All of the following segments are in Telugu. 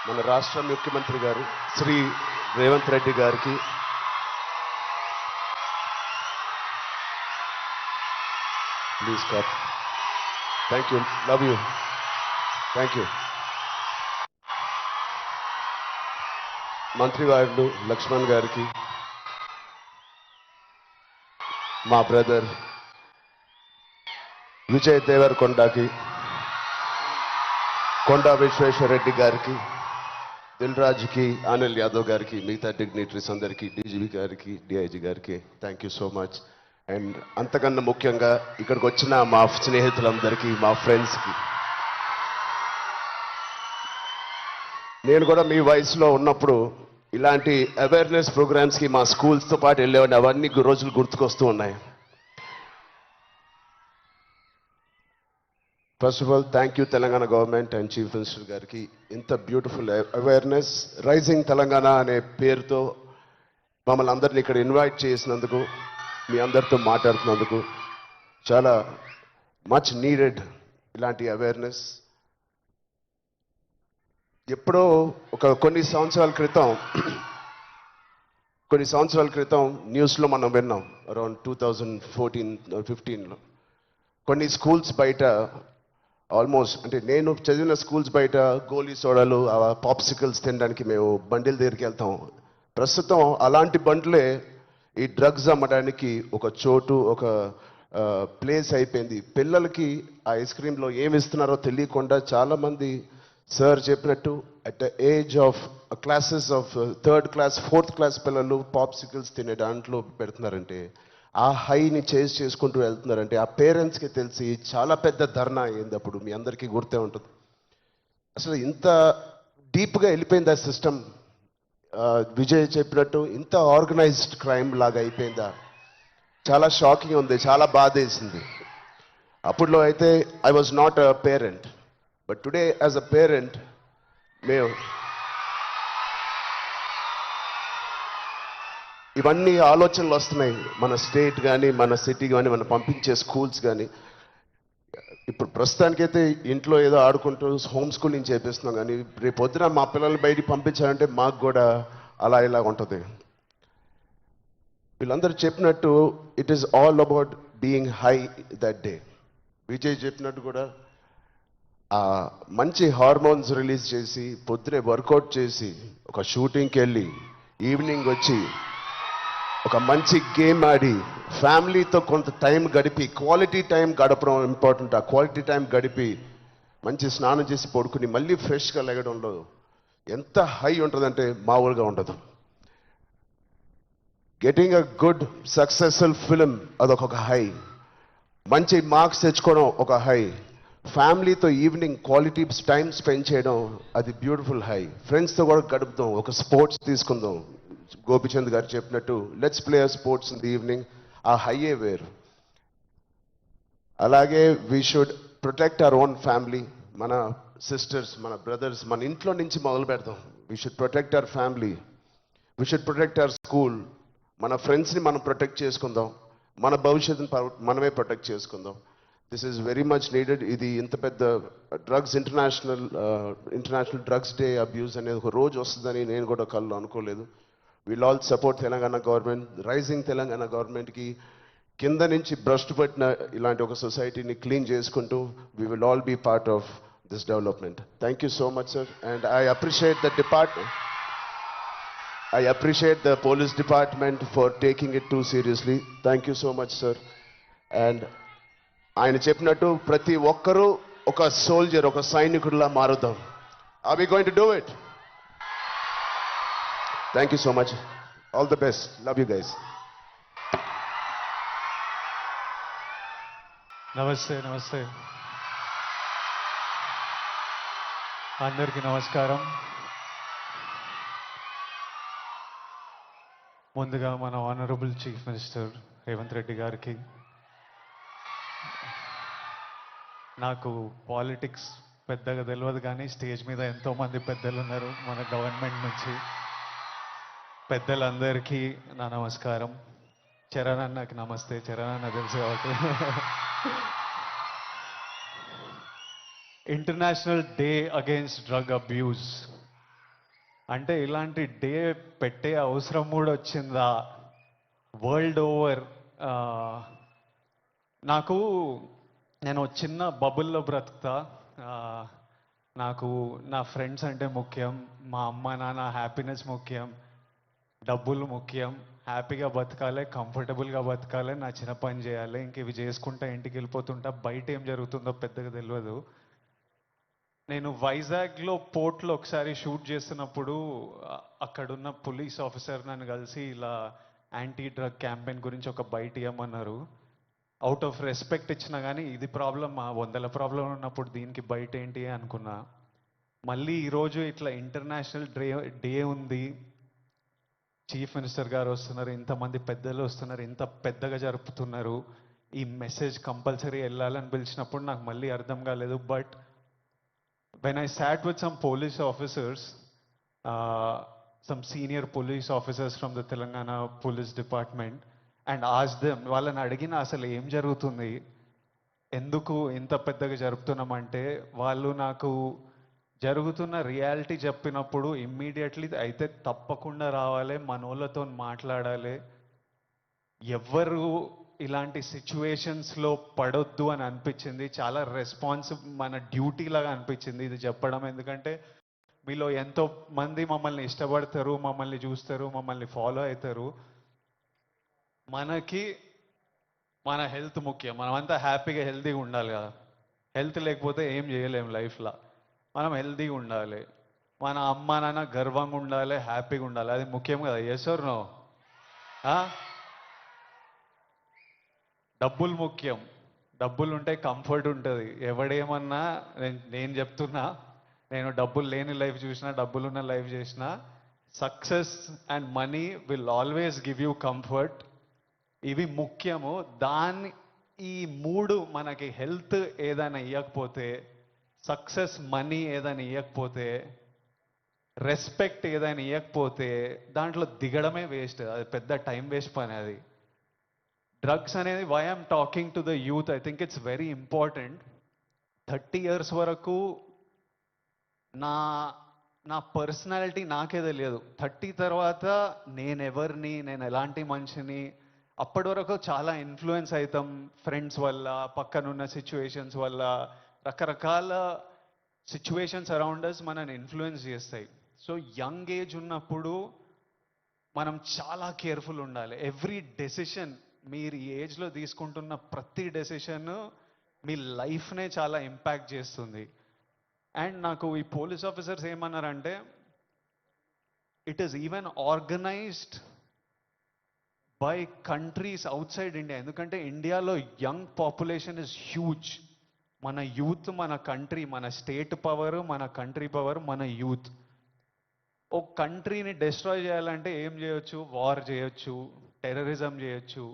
మన రాష్ట్ర ముఖ్యమంత్రి గారు శ్రీ రేవంత్ రెడ్డి గారికి, ప్లీజ్ కప్. Thank you, love you, thank you. మంత్రివారులు లక్ష్మణ్ గారికి, మా బ్రదర్ విజయ్ దేవరకొండకి, కొండా విశ్వేశ్వరరెడ్డి గారికి, దిల్ రాజుకి, అనిల్ యాదవ్ గారికి, మిగతా డిగ్నిటరీస్ అందరికీ, డీజీపీ గారికి, డిఐజీ గారికి thank you so much. And అంతకన్నా ముఖ్యంగా ఇక్కడికి వచ్చిన మా స్నేహితులందరికీ, మా ఫ్రెండ్స్కి, నేను కూడా మీ వయసులో ఉన్నప్పుడు ఇలాంటి అవేర్నెస్ ప్రోగ్రామ్స్కి మా స్కూల్స్తో పాటు వెళ్ళేవాడిని. అవన్నీ రోజులు గుర్తుకొస్తూ ఉన్నాయి. First of all thank you Telangana government and chief minister గారికి. ఇంత బ్యూటిఫుల్ అవేర్నెస్ రైజింగ్ తెలంగాణ అనే పేరుతో మమ్మల్ని అందరినీ ఇక్కడ ఇన్వైట్ చేసినందుకు, మీ అందరితో మాట్లాడుతున్నందుకు చాలా మచ్ నీడెడ్ ఇలాంటి అవేర్నెస్. ఎప్పుడో కొన్ని సంవత్సరాల క్రితం న్యూస్లో మనం విన్నాం, అరౌండ్ 2014-15లో కొన్ని స్కూల్స్ బయట ఆల్మోస్ట్, అంటే నేను చదివిన స్కూల్స్ బయట గోలీ సోడాలు, పాప్సికల్స్ తినడానికి మేము బండిల దగ్గరికి వెళ్తాం. ప్రస్తుతం అలాంటి బండ్లే ఈ డ్రగ్స్ అమ్మడానికి ఒక చోటు, ఒక ప్లేస్ అయిపోయింది. పిల్లలకి ఆ ఐస్ క్రీమ్లో ఏమి ఇస్తున్నారో తెలియకుండా చాలామంది సార్ చెప్పినట్టు at the age of classes of 3rd class 4th class పిల్లలు పాప్సికల్స్ తినే దాంట్లో పెడుతున్నారంటే, ఆ హైని చేజ్ చేసుకుంటూ వెళ్తున్నారంటే ఆ పేరెంట్స్కి తెలిసి చాలా పెద్ద ధర్నా అయింది. అప్పుడు మీ అందరికీ గుర్తే ఉంటుంది. అసలు ఇంత డీప్గా వెళ్ళిపోయింది ఆ సిస్టమ్. విజయ్ చెప్పినట్టు ఇంత ఆర్గనైజ్డ్ క్రైమ్ లాగా అయిపోయిందా? చాలా షాకింగ్ ఉంది, చాలా బాధ వేసింది. అప్పుడులో అయితే I was not a parent, but today as a parent మేము ఇవన్నీ ఆలోచనలు వస్తున్నాయి. మన స్టేట్ కానీ, మన సిటీ కానీ, మనం పంపించే స్కూల్స్ కానీ. ఇప్పుడు ప్రస్తుతానికైతే ఇంట్లో ఏదో ఆడుకుంటూ హోమ్ స్కూలింగ్ చేపిస్తున్నాం, కానీ రేపు పొద్దున మా పిల్లల్ని బయటికి పంపించాలంటే మాకు కూడా అలా ఇలా ఉంటుంది. వీళ్ళందరూ చెప్పినట్టు it is all about being high that day. Vijay చెప్పినట్టు కూడా మంచి హార్మోన్స్ రిలీజ్ చేసి, పొద్దునే వర్కౌట్ చేసి, ఒక షూటింగ్కి వెళ్ళి ఈవినింగ్ వచ్చి ఒక మంచి గేమ్ ఆడి ఫ్యామిలీతో కొంత టైం గడిపి, క్వాలిటీ టైం గడపడం ఇంపార్టెంట్. ఆ క్వాలిటీ టైం గడిపి మంచి స్నానం చేసి పడుకుని మళ్ళీ ఫ్రెష్గా లెగడంలో ఎంత హై ఉంటుందంటే మామూలుగా ఉండదు. Getting a good successful film అదొక హై, మంచి మార్క్స్ తెచ్చుకోవడం ఒక హై, ఫ్యామిలీతో ఈవినింగ్ క్వాలిటీ టైం స్పెండ్ చేయడం అది బ్యూటిఫుల్ హై, ఫ్రెండ్స్తో కూడా గడుపుతాం, ఒక స్పోర్ట్స్ తీసుకుందాం. గోపిచంద్ గారు చెప్పినట్టు let's play sports in the evening, ఆ హైయే వేరు. అలాగే we should protect our own family. మన సిస్టర్స్, మన బ్రదర్స్, మన ఇంట్లో నుంచి మొదలు పెడతాం. We should protect our family, we should protect our school. మన ఫ్రెండ్స్ని మనం ప్రొటెక్ట్ చేసుకుందాం, మన భవిష్యత్తుని మనమే ప్రొటెక్ట్ చేసుకుందాం. This is very much needed. ఇది ఇంత పెద్ద drugs international drugs day abuse అనేది ఒక రోజు వస్తుందని నేను కూడా కళ్ళు అనుకోలేదు. Will all support Telangana government, rising Telangana గవర్నమెంట్కి. కింద నుంచి భ్రష్టు పట్టిన ఇలాంటి ఒక సొసైటీని క్లీన్ చేసుకుంటూ we will all be part of this development. Thank you so much sir. And I appreciate the police department for taking it too seriously. Thank you so much sir. And ఆయన చెప్పినట్టు ప్రతి ఒక్కరూ ఒక సోల్జర్, ఒక సైనికుడిలా మారుదాం. Are we going to do it? Thank you so much. All the best. Love you guys. నమస్తే అందరికీ నమస్కారం. ముందుగా మన honourable chief minister Revanth Reddy గారికి, నాకు పాలిటిక్స్ పెద్దగా తెలియదు కానీ స్టేజ్ మీద ఎంతోమంది పెద్దలు ఉన్నారు మన గవర్నమెంట్ నుంచి. పెద్దలందరికీ నా నమస్కారం. చరణ్ అన్నకి నమస్తే. చరణ్ అన్న తెలుసు కాబట్టి. International day against drug abuse అంటే ఇలాంటి డే పెట్టే అవసరం కూడా వచ్చిందా వరల్డ్ ఓవర్? నాకు నేను ఒక చిన్న బబుల్లో బ్రతుకుతా. ఆ, నాకు నా ఫ్రెండ్స్ అంటే ముఖ్యం, మా అమ్మ నాన్న హ్యాపీనెస్ ముఖ్యం, డబ్బులు ముఖ్యం, హ్యాపీగా బతకాలి, కంఫర్టబుల్గా బతకాలి, నా చిన్న పని చేయాలి, ఇంక ఇవి చేసుకుంటా ఇంటికి వెళ్ళిపోతుంటా. బయట ఏం జరుగుతుందో పెద్దగా తెలియదు. నేను వైజాగ్లో పోర్ట్లో ఒకసారి షూట్ చేస్తున్నప్పుడు అక్కడున్న పోలీస్ ఆఫీసర్ నన్ను కలిసి ఇలా యాంటీ డ్రగ్ క్యాంపెయిన్ గురించి ఒక బయట ఇవ్వమన్నారు. అవుట్ ఆఫ్ రెస్పెక్ట్ ఇచ్చినా కానీ ఇది ప్రాబ్లం, మా వందల ప్రాబ్లం ఉన్నప్పుడు దీనికి బయట ఏంటి అనుకున్నా. మళ్ళీ ఈరోజు ఇట్లా ఇంటర్నేషనల్ డే ఉంది, చీఫ్ మినిస్టర్ గారు వస్తున్నారు, ఇంతమంది పెద్దలు వస్తున్నారు, ఇంత పెద్దగా జరుపుతున్నారు, ఈ మెసేజ్ కంపల్సరీ వెళ్ళాలని పిలిచినప్పుడు నాకు మళ్ళీ అర్థం కాలేదు. But when I sat with some police officers, some senior police officers from the Telangana Police Department, and asked them, వాళ్ళని అడిగిన అసలు ఏం జరుగుతుంది, ఎందుకు ఇంత పెద్దగా జరుపుతున్నామంటే, వాళ్ళు నాకు జరుగుతున్న రియాలిటీ చెప్పినప్పుడు ఇమ్మీడియట్లీ అయితే తప్పకుండా రావాలి, మనోళ్ళతో మాట్లాడాలి, ఎవ్వరు ఇలాంటి సిచ్యువేషన్స్లో పడొద్దు అని అనిపించింది. చాలా మన డ్యూటీ లాగా అనిపించింది ఇది చెప్పడం. ఎందుకంటే మీలో ఎంతో మంది మమ్మల్ని ఇష్టపడతారు, మమ్మల్ని చూస్తారు, మమ్మల్ని ఫాలో అవుతారు. మనకి మన హెల్త్ ముఖ్యం, మనమంతా హ్యాపీగా హెల్తీగా ఉండాలి కదా. హెల్త్ లేకపోతే ఏం చేయలేము లైఫ్లో. మనం హెల్తీగా ఉండాలి, మన అమ్మ నాన్న గర్వంగా ఉండాలి, హ్యాపీగా ఉండాలి, అది ముఖ్యం కదా. Yes or no? డబ్బులు ముఖ్యం, డబ్బులు ఉంటే కంఫర్ట్ ఉంటుంది. ఎవడేమన్నా నేను చెప్తున్నా, నేను డబ్బులు లేని లైఫ్ చూసినా, డబ్బులున్న లైఫ్ చేసినా, success and money will always give you comfort. ఇవి ముఖ్యము. ఈ మూడు మనకి హెల్త్ ఏదైనా ఇవ్వకపోతే, సక్సెస్ మనీ ఏదైనా ఇవ్వకపోతే, రెస్పెక్ట్ ఏదైనా ఇవ్వకపోతే దాంట్లో దిగడమే వేస్ట్. అది పెద్ద టైం వేస్ట్ పని అది. డ్రగ్స్ అనేది, why I'm talking to the youth, I think it's very important. 30 years వరకు నా పర్సనాలిటీ నాకే తెలియదు. 30 తర్వాత నేనెవరిని, నేను ఎలాంటి మనిషిని, అప్పటి వరకు చాలా ఇన్ఫ్లుయెన్స్ అవుతాం ఫ్రెండ్స్ వల్ల, పక్కనున్న సిచ్యువేషన్స్ వల్ల, రకరకాల సిచ్యువేషన్స్ అరౌండ్ అస్ మనని ఇన్ఫ్లుయెన్స్ చేస్తాయి. సో యంగ్ ఏజ్ ఉన్నప్పుడు మనం చాలా కేర్ఫుల్ ఉండాలి. ఎవ్రీ డెసిషన్, మీరు ఈ ఏజ్లో తీసుకుంటున్న ప్రతి డెసిషన్ మీ లైఫ్నే చాలా ఇంపాక్ట్ చేస్తుంది. అండ్ నాకు ఈ పోలీస్ ఆఫీసర్స్ ఏమన్నారంటే, it is even organised by countries out side India. ఎందుకంటే ఇండియాలో యంగ్ పాపులేషన్ ఇస్ హ్యూజ్. మన యూత్, మన కంట్రీ, మన స్టేట్ పవర్, మన కంట్రీ పవర్, మన యూత్. ఒక కంట్రీని డిస్ట్రాయ్ చేయాలంటే ఏం చేయొచ్చు? వార్ చేయొచ్చు, టెర్రరిజం చేయొచ్చు.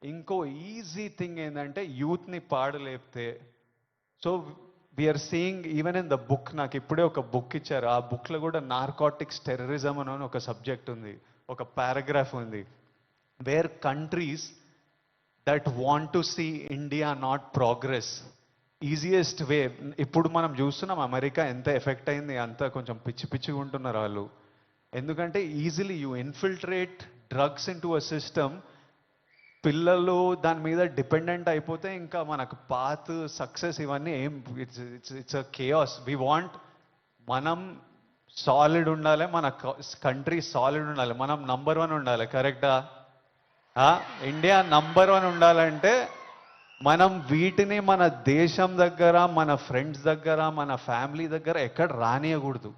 ఇంకో ఈజీ థింగ్ ఏంటంటే యూత్ని పాడలేపితే. So we are seeing even in the book, నాకు ఇప్పుడే ఒక బుక్ ఇచ్చారు, ఆ బుక్లో కూడా నార్కోటిక్స్ టెర్రరిజం అని ఒక సబ్జెక్ట్ ఉంది, ఒక పారాగ్రాఫ్ ఉంది, where countries that want to see India not progress, easiest way. ఇప్పుడు మనం చూస్తున్నాం అమెరికా ఎంత ఎఫెక్ట్ అయింది, అంతా కొంచెం పిచ్చిగా ఉంటున్నారు వాళ్ళు. ఎందుకంటే easily you infiltrate drugs in to a system, పిల్లలు దాని మీద డిపెండెంట్ అయిపోతే ఇంకా మనకు పాత్ సక్సెస్ ఇవన్నీ ఏం, it's a chaos. We want, మనం సాలిడ్ ఉండాలి, మన కంట్రీ సాలిడ్ ఉండాలి, మనం నంబర్ 1 ఉండాలి. కరెక్టా? ఇండియా నంబర్ 1 ఉండాలంటే మనం వీటిని మన దేశం దగ్గర, మన ఫ్రెండ్స్ దగ్గర, మన ఫ్యామిలీ దగ్గర ఎక్కడ రానియకూడదు.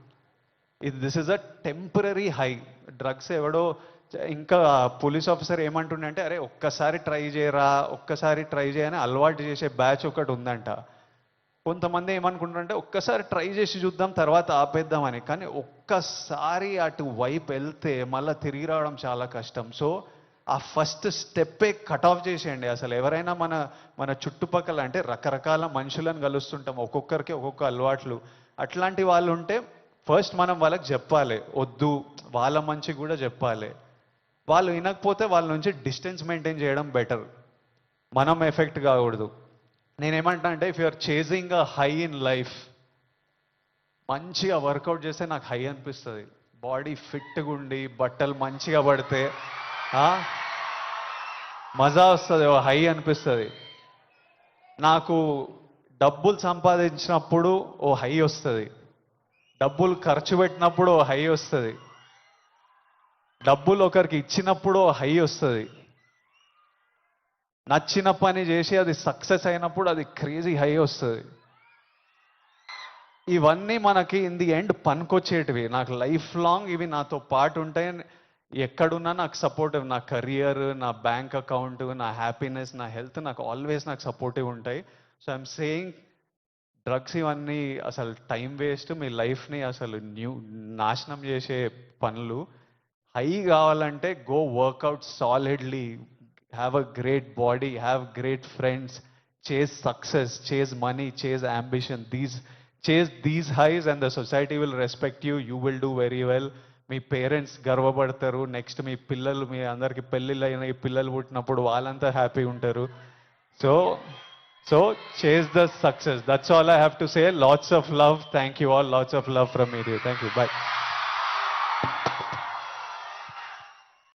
This is a temporary high. Drugs ఎవడో, ఇంకా పోలీస్ ఆఫీసర్ ఏమంటుండే అంటే, అరే ఒక్కసారి ట్రై చేయరా, ఒక్కసారి ట్రై చేయని అలవాటు చేసే బ్యాచ్ ఒకటి ఉందంట. కొంతమంది ఏమనుకుంటారంటే ఒక్కసారి ట్రై చేసి చూద్దాం తర్వాత ఆపేద్దామని. కానీ ఒక్కసారి అటు వైపు వెళ్తే మళ్ళీ తిరిగి రావడం చాలా కష్టం. సో ఆ ఫస్ట్ స్టెప్పే కట్ ఆఫ్ చేసేయండి. అసలు ఎవరైనా మన చుట్టుపక్కల, అంటే రకరకాల మనుషులను కలుస్తుంటాం, ఒక్కొక్కరికి ఒక్కొక్క అలవాట్లు, అట్లాంటి వాళ్ళు ఉంటే ఫస్ట్ మనం వాళ్ళకి చెప్పాలి, వద్దు, వాళ్ళ మంచి కూడా చెప్పాలి. వాళ్ళు వినకపోతే వాళ్ళ నుంచి డిస్టెన్స్ మెయింటైన్ చేయడం బెటర్, మనం ఎఫెక్ట్ కాకూడదు. నేనేమంటా అంటే, if you're chasing a high in life, మంచిగా వర్కౌట్ చేస్తే నాకు హై అనిపిస్తుంది. బాడీ ఫిట్గా ఉండి బట్టలు మంచిగా పడితే ఆ, మజా వస్తుంది, ఓ హై అనిపిస్తుంది. నాకు డబ్బులు సంపాదించినప్పుడు ఓ హై వస్తుంది, డబ్బులు ఖర్చు పెట్టినప్పుడు ఓ హై వస్తుంది, డబ్బులు ఒకరికి ఇచ్చినప్పుడు ఓ హై వస్తుంది, నచ్చిన పని చేసి అది సక్సెస్ అయినప్పుడు అది క్రేజీ హై వస్తుంది. ఇవన్నీ మనకి ఇన్ ది ఎండ్ పనికొచ్చేటివి. నాకు లైఫ్ లాంగ్ ఇవి నాతో పాటు ఉంటాయి. ఎక్కడున్నా నాకు సపోర్టివ్, నా కెరియర్, నా బ్యాంక్ అకౌంట్, నా హ్యాపీనెస్, నా హెల్త్ నాకు ఆల్వేస్ నాకు సపోర్టివ్ ఉంటాయి. సో ఐఎమ్ సేయింగ్ డ్రగ్స్ ఇవన్నీ అసలు టైం వేస్ట్, మీ లైఫ్ని అసలు నాశనం చేసే పనులు. హై కావాలంటే go workout solidly, have a great body, have great friends, chase success, chase money, chase ambition, chase these highs and the society will respect you, you will do very well. మీ పేరెంట్స్ గర్వపడతారు, నెక్స్ట్ మీ పిల్లలు, మీ అందరికి పెళ్ళిళ్ళు అయిన ఈ పిల్లలు పుట్టినప్పుడు వాళ్ళంతా హ్యాపీ ఉంటారు. So so chase the success. That's all I have to say. Lots of love. Thank you all. Lots of love from me. Thank you. By.